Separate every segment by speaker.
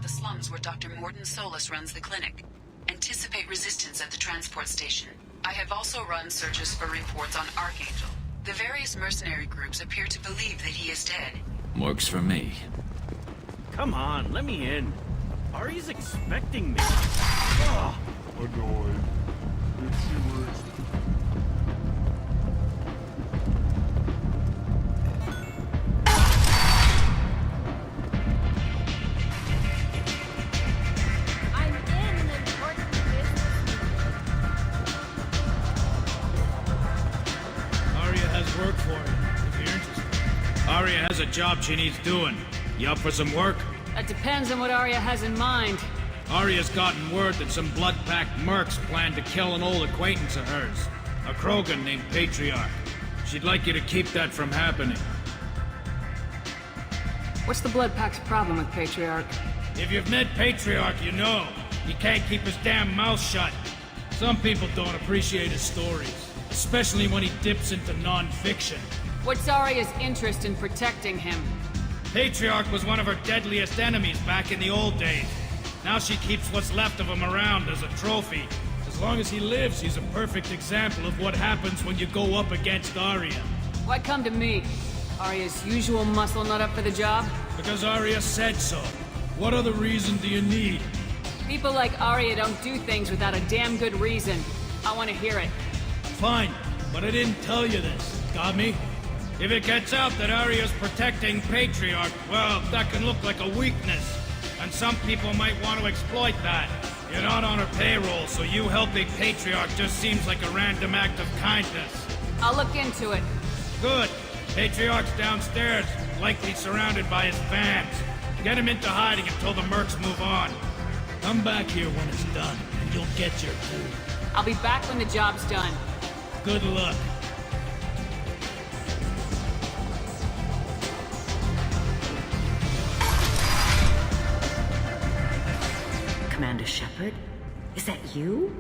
Speaker 1: the slums where Dr. Morden Solis runs the clinic. Anticipate resistance at the transport station. I have also run searches for reports on Archangel. The various mercenary groups appear to believe that he is dead.
Speaker 2: Works for me.
Speaker 3: Come on, let me in. Ari's expecting me. Ugh.
Speaker 4: Annoyed. If she were
Speaker 5: I'm in an important business.
Speaker 6: Aria has work for you, if you're interested. Aria has a job she needs doing. You up for some work?
Speaker 7: That depends on what Arya has in mind.
Speaker 6: Aria's gotten word that some blood-packed mercs plan to kill an old acquaintance of hers. A Krogan named Patriarch. She'd like you to keep that from happening.
Speaker 7: What's the Blood Pack's problem with Patriarch?
Speaker 6: If you've met Patriarch, you know. He can't keep his damn mouth shut. Some people don't appreciate his stories. Especially when he dips into non-fiction.
Speaker 7: What's Arya's interest in protecting him?
Speaker 6: Patriarch was one of her deadliest enemies back in the old days. Now she keeps what's left of him around as a trophy. As long as he lives, he's a perfect example of what happens when you go up against Arya.
Speaker 7: Why come to me? Arya's usual muscle not up for the job?
Speaker 6: Because Arya said so. What other reason do you need?
Speaker 7: People like Arya don't do things without a damn good reason. I want to hear it.
Speaker 6: Fine, but I didn't tell you this. Got me? If it gets out that Arya's protecting Patriarch, well, that can look like a weakness. And some people might want to exploit that. You're not on her payroll, so you helping Patriarch just seems like a random act of kindness.
Speaker 7: I'll look into it.
Speaker 6: Good. Patriarch's downstairs, likely surrounded by his fans. Get him into hiding until the mercs move on. Come back here when it's done, and you'll get your due.
Speaker 7: I'll be back when the job's done.
Speaker 6: Good luck.
Speaker 8: Commander Shepard? Is that you?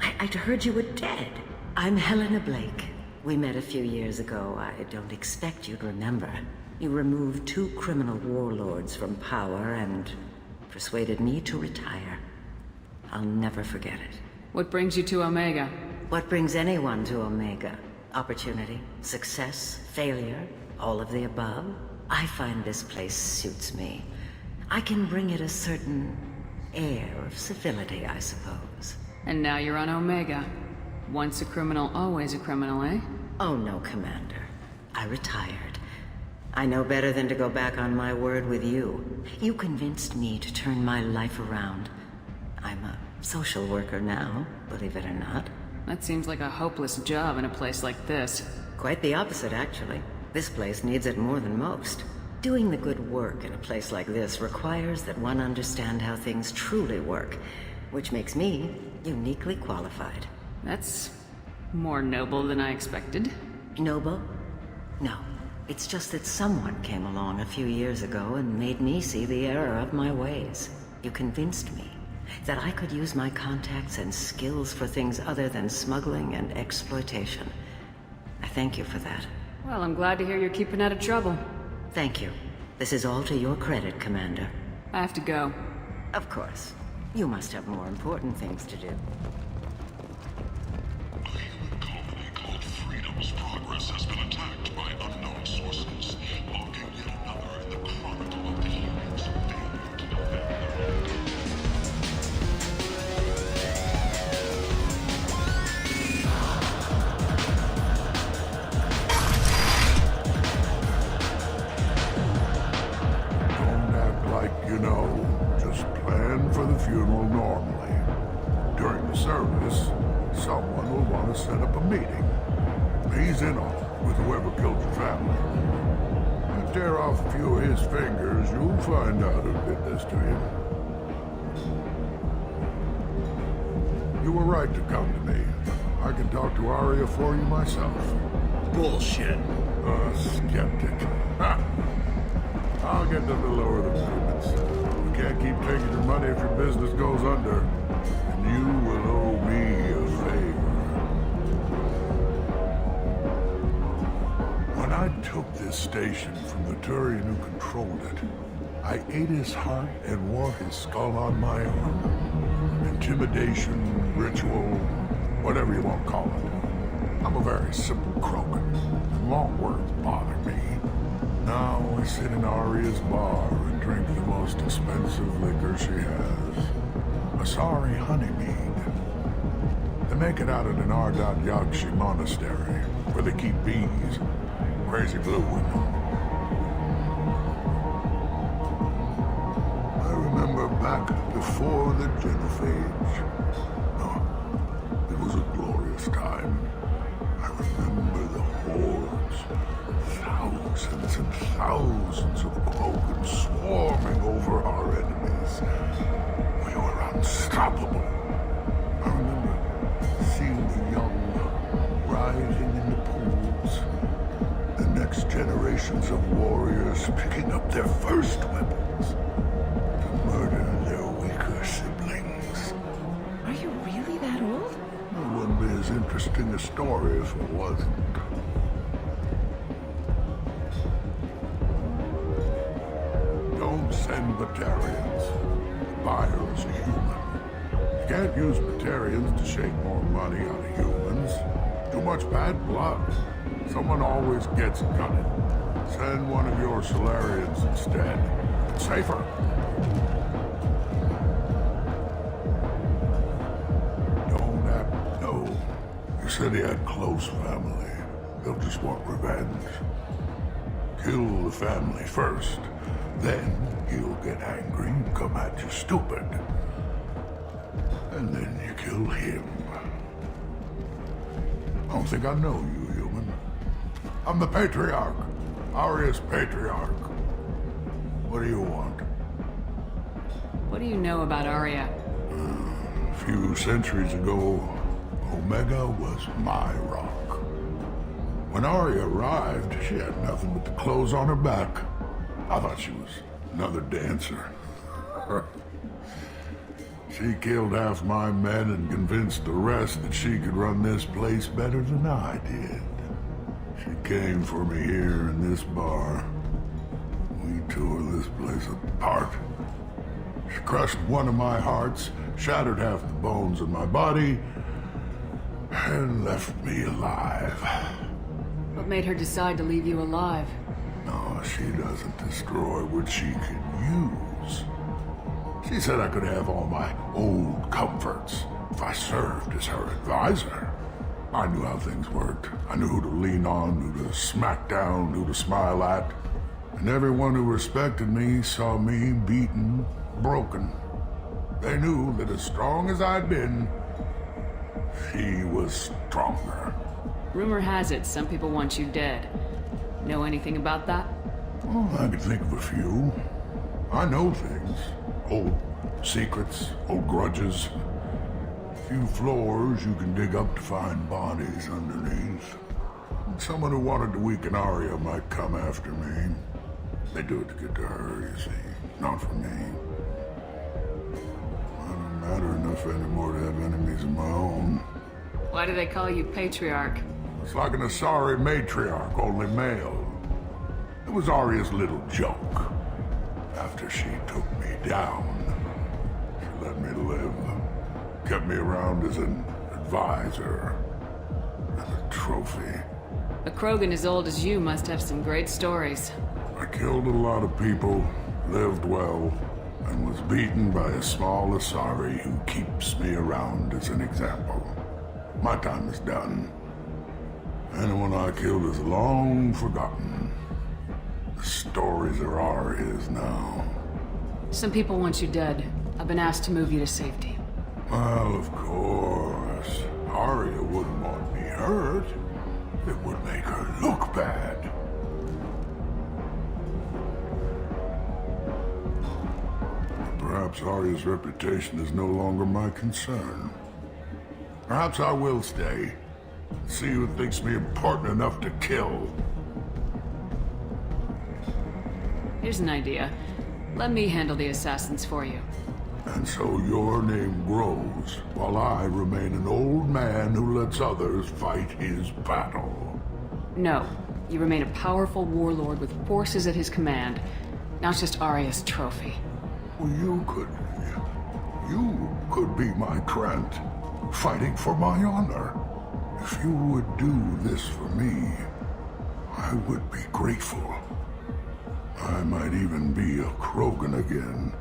Speaker 8: I'd heard you were dead. I'm Helena Blake. We met a few years ago. I don't expect you'd remember. You removed 2 criminal warlords from power and persuaded me to retire. I'll never forget it.
Speaker 7: What brings you to Omega?
Speaker 8: What brings anyone to Omega? Opportunity, success, failure, all of the above? I find this place suits me. I can bring it a certain air of civility, I suppose.
Speaker 7: And now you're on Omega. Once a criminal, always a criminal, eh?
Speaker 8: Oh no, Commander. I retired. I know better than to go back on my word with you. You convinced me to turn my life around. I'm a social worker now, believe it or not.
Speaker 7: That seems like a hopeless job in a place like this.
Speaker 8: Quite the opposite, actually. This place needs it more than most. Doing the good work in a place like this requires that one understand how things truly work, which makes me uniquely qualified.
Speaker 7: That's more noble than I expected.
Speaker 8: Noble? No. It's just that someone came along a few years ago and made me see the error of my ways. You convinced me that I could use my contacts and skills for things other than smuggling and exploitation. I thank you for that.
Speaker 7: Well, I'm glad to hear you're keeping out of trouble.
Speaker 8: Thank you. This is all to your credit, Commander.
Speaker 7: I have to go.
Speaker 8: Of course. You must have more important things to do.
Speaker 4: A human colony called Freedom's progress has been attacked by unknown sources, marking yet another in the chronicle of the humans who failed to defend their own. Don't act like you know. Just plan for the funeral normally. During the service, someone will want to set up a meeting. He's in on it with whoever killed your family. You tear off a few of his fingers, you'll find out who did this to you. You were right to come to me. I can talk to Arya for you myself.
Speaker 6: Bullshit.
Speaker 4: Skeptic. Ha! I'll get them to lower the payments. You can't keep taking your money if your business goes under. And you will owe me a favor. When I took this station from the Turian who controlled it, I ate his heart and wore his skull on my arm. Intimidation, ritual, whatever you want to call it. I'm a very simple Krogan, and long words bother me. Now I sit in Arya's bar and drink the most expensive liquor she has. Asari honeymead. They make it out at an Ardad Yagshi monastery, where they keep bees. Crazy blue women. I remember back before the Genophage. Oh, it was a glorious time. I remember the hordes. Thousands and thousands of Krogan swarming over our enemies. We were unstoppable. I remember seeing the young writhing in the pools. The next generations of warriors picking up their first weapons to murder their weaker siblings.
Speaker 7: Are you really that old?
Speaker 4: It wouldn't be as interesting a story if it wasn't. Don't send Batarians. The buyer is a human. You can't use Batarians to shake more money out of humans. Too much bad blood. Someone always gets gutted. Send one of your Solarians instead. It's safer. Don't act. No. You said he had close family. They'll just want revenge. Kill the family first. Then he'll get angry and come at you stupid. And then you kill him. I don't think I know you, human. I'm the Patriarch. Arya's Patriarch. What do you want?
Speaker 7: What do you know about Arya?
Speaker 4: A few centuries ago, Omega was my rock. When Arya arrived, she had nothing but the clothes on her back. I thought she was another dancer. She killed half my men and convinced the rest that she could run this place better than I did. She came for me here in this bar. We tore this place apart. She crushed one of my hearts, shattered half the bones in my body, and left me alive.
Speaker 7: What made her decide to leave you alive?
Speaker 4: No, she doesn't destroy what she can use. She said I could have all my old comforts if I served as her advisor. I knew how things worked. I knew who to lean on, who to smack down, who to smile at. And everyone who respected me saw me beaten, broken. They knew that as strong as I'd been, she was stronger.
Speaker 7: Rumor has it some people want you dead. Know anything about that?
Speaker 4: Well, I could think of a few. I know things. Old secrets, old grudges. A few floors you can dig up to find bodies underneath. Someone who wanted to weaken Arya might come after me. They do it to get to her, you see. Not for me. I don't matter enough anymore to have enemies of my own.
Speaker 7: Why do they call you Patriarch?
Speaker 4: It's like an Asari matriarch, only male. It was Arya's little joke. After she took me down, she let me live. Kept me around as an advisor. And a trophy.
Speaker 7: A Krogan as old as you must have some great stories.
Speaker 4: I killed a lot of people, lived well, and was beaten by a small Asari who keeps me around as an example. My time is done. Anyone I killed is long forgotten. The stories are Arya's now.
Speaker 7: Some people want you dead. I've been asked to move you to safety.
Speaker 4: Well, of course. Arya wouldn't want me hurt. It would make her look bad. Perhaps Arya's reputation is no longer my concern. Perhaps I will stay. See who thinks me important enough to kill.
Speaker 7: Here's an idea. Let me handle the assassins for you.
Speaker 4: And so your name grows, while I remain an old man who lets others fight his battle.
Speaker 7: No. You remain a powerful warlord with forces at his command. Now it's just Arya's trophy.
Speaker 4: Well, you could be my Krant, fighting for my honor. If you would do this for me, I would be grateful. I might even be a Krogan again.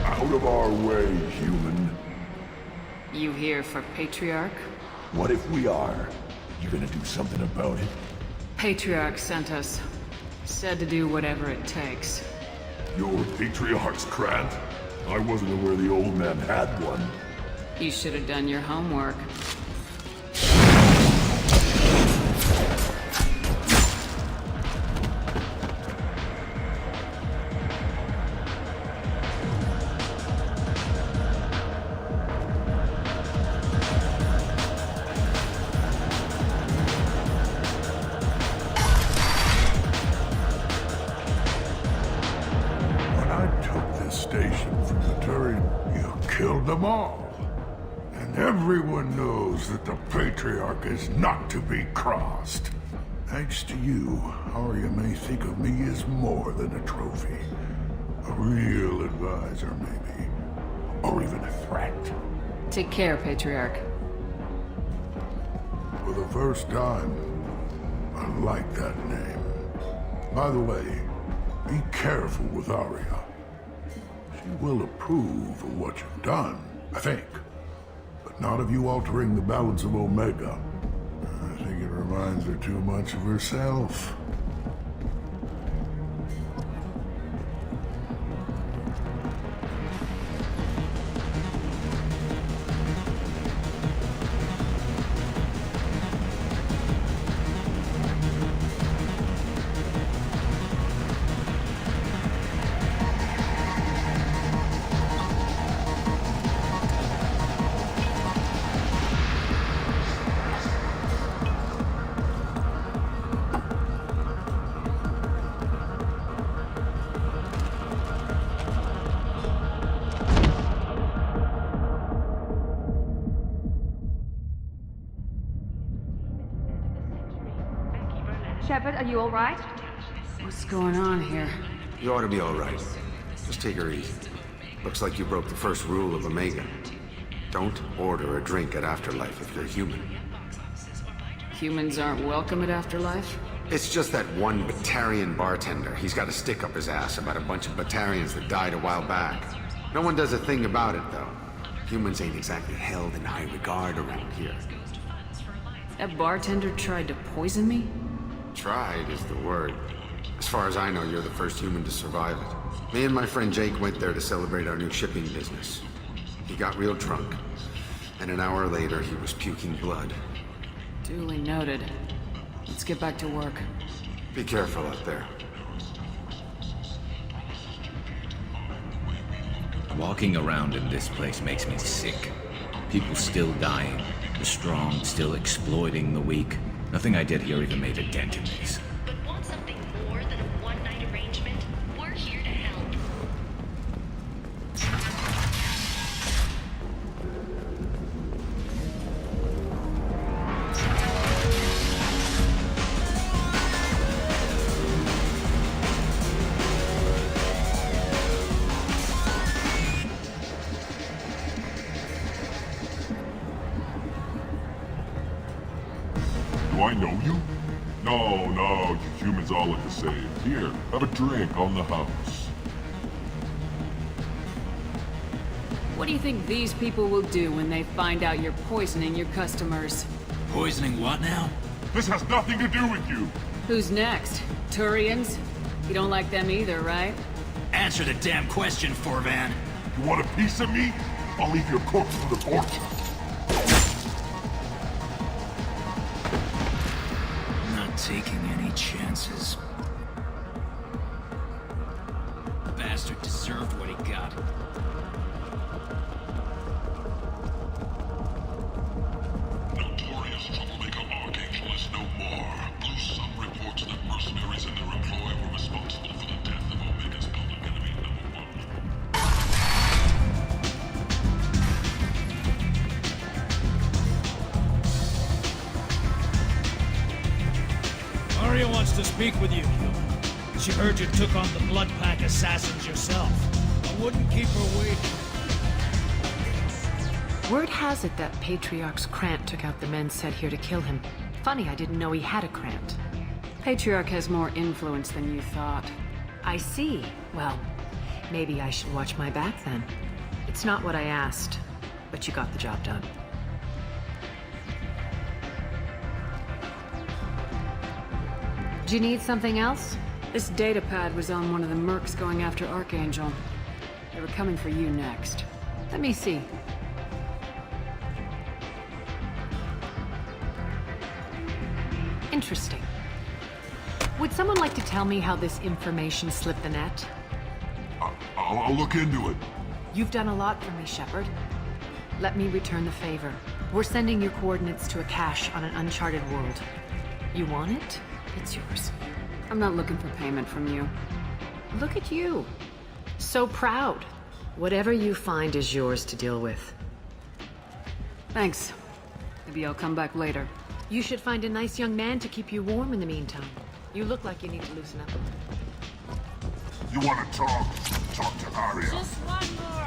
Speaker 4: Out of our way, human.
Speaker 7: You here for Patriarch?
Speaker 2: What if we are? You gonna do something about it?
Speaker 7: Patriarch sent us. Said to do whatever it takes.
Speaker 2: Your Patriarch's Krant? I wasn't aware the old man had one.
Speaker 7: You should have done your homework.
Speaker 4: Station from the Turian, you killed them all. And everyone knows that the Patriarch is not to be crossed. Thanks to you, Arya may think of me as more than a trophy. A real advisor, maybe. Or even a threat.
Speaker 7: Take care, Patriarch.
Speaker 4: For the first time, I like that name. By the way, be careful with Arya. She will approve of what you've done, I think. But not of you altering the balance of Omega. I think it reminds her too much of herself.
Speaker 5: Shepard, are you alright?
Speaker 7: What's going on here?
Speaker 9: You ought to be all right. Just take her easy. Looks like you broke the first rule of Omega. Don't order a drink at Afterlife if you're human.
Speaker 7: Humans aren't welcome at Afterlife?
Speaker 9: It's just that one Batarian bartender. He's got a stick up his ass about a bunch of Batarians that died a while back. No one does a thing about it, though. Humans ain't exactly held in high regard around here.
Speaker 7: That bartender tried to poison me?
Speaker 9: Tried is the word. As far as I know, you're the first human to survive it. Me and my friend Jake went there to celebrate our new shipping business. He got real drunk, and an hour later he was puking blood.
Speaker 7: Duly noted. Let's get back to work.
Speaker 9: Be careful out there.
Speaker 10: Walking around in this place makes me sick. People still dying. The strong still exploiting the weak. Nothing I did here even made a dent in this.
Speaker 11: But want something more than a one-night arrangement? We're here to help.
Speaker 2: Do I know you? No, you humans all look the same. Here, have a drink on the house.
Speaker 7: What do you think these people will do when they find out you're poisoning your customers?
Speaker 6: Poisoning what now?
Speaker 2: This has nothing to do with you!
Speaker 7: Who's next? Turians? You don't like them either, right?
Speaker 6: Answer the damn question, Forvan.
Speaker 2: You want a piece of me? I'll leave your corpse for the fortune.
Speaker 6: Not taking any chances. The bastard deserved what he got.
Speaker 2: Notorious troublemaker Archangel is no more.
Speaker 6: Arya wants to speak with you. She heard you took on the Blood Pack assassins yourself. I wouldn't keep her waiting.
Speaker 12: Word has it that Patriarch's Krant took out the men sent here to kill him. Funny, I didn't know he had a Krant.
Speaker 7: Patriarch has more influence than you thought.
Speaker 12: I see. Well, maybe I should watch my back then. It's not what I asked, but you got the job done. Do you need something else?
Speaker 7: This data pad was on one of the mercs going after Archangel. They were coming for you next. Let me see.
Speaker 12: Interesting. Would someone like to tell me how this information slipped the net?
Speaker 4: I'll look into it.
Speaker 12: You've done a lot for me, Shepard. Let me return the favor. We're sending your coordinates to a cache on an uncharted world. You want it? It's yours.
Speaker 7: I'm not looking for payment from you.
Speaker 12: Look at you. So proud. Whatever you find is yours to deal with.
Speaker 7: Thanks. Maybe I'll come back later.
Speaker 12: You should find a nice young man to keep you warm in the meantime. You look like you need to loosen up.
Speaker 4: You want to talk? Talk to Arya.
Speaker 5: Just one more.